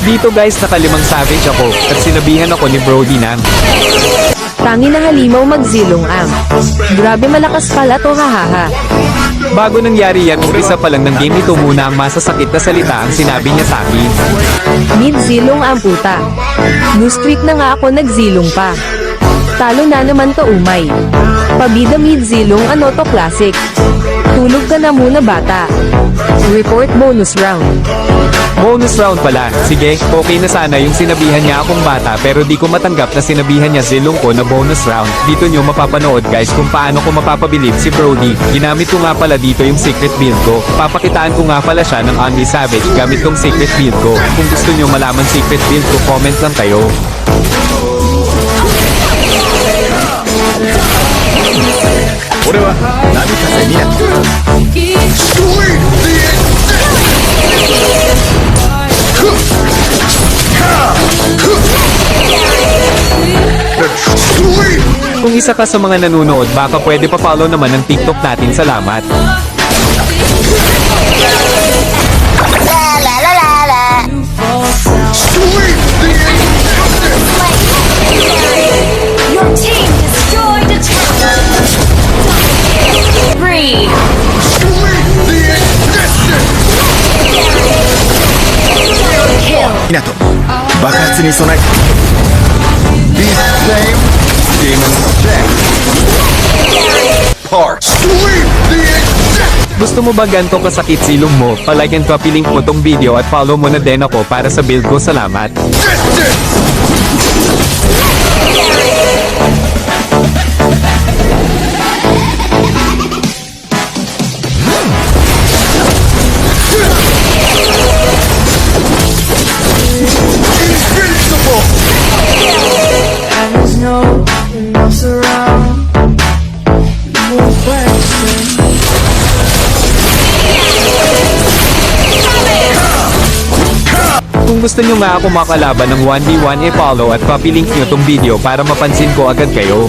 Dito guys, nakalimang savage ako, at sinabihan ako ni Brody na, Tangi na halimaw magzilong am. Grabe malakas pala to hahaha. bago nangyari yan, umpisa pa lang ng game ito muna ang masasakit na salita ang sinabi niya sa akin. Mid-zilong ang puta. New streak na nga ako nagzilong pa. Talo na naman to umay. Pabida mid-zilong ano to classic. Tulog ka na muna bata. Report bonus round. Bonus round pala. Sige, okay na sana yung sinabihan niya akong bata pero di ko matanggap na sinabihan niya zilong ko na bonus round. Dito nyo mapapanood guys kung paano ko mapapabilib si Brody. Ginamit ko nga pala dito yung secret build ko. Papakitaan ko nga pala siya ng Only Savage gamit tong secret build ko. Kung gusto nyo malaman secret build ko, comment lang kayo. Kung isa ka sa mga nanonood, baka pwede pa-follow naman ng TikTok natin. Salamat. Your team destroyed a tower. Three. Kill. 港爆発に備え These same demons check parts Gusto mo ba ganito kasakit silong mo? Pa-like and copy link mo tong video at follow mo na din ako para sa build ko. Salamat. Invincible! And there's no one else around. Move faster. Kung gusto nyo nga ako makalaban ng 1v1, follow at copy link nyo tong video para mapansin ko agad kayo.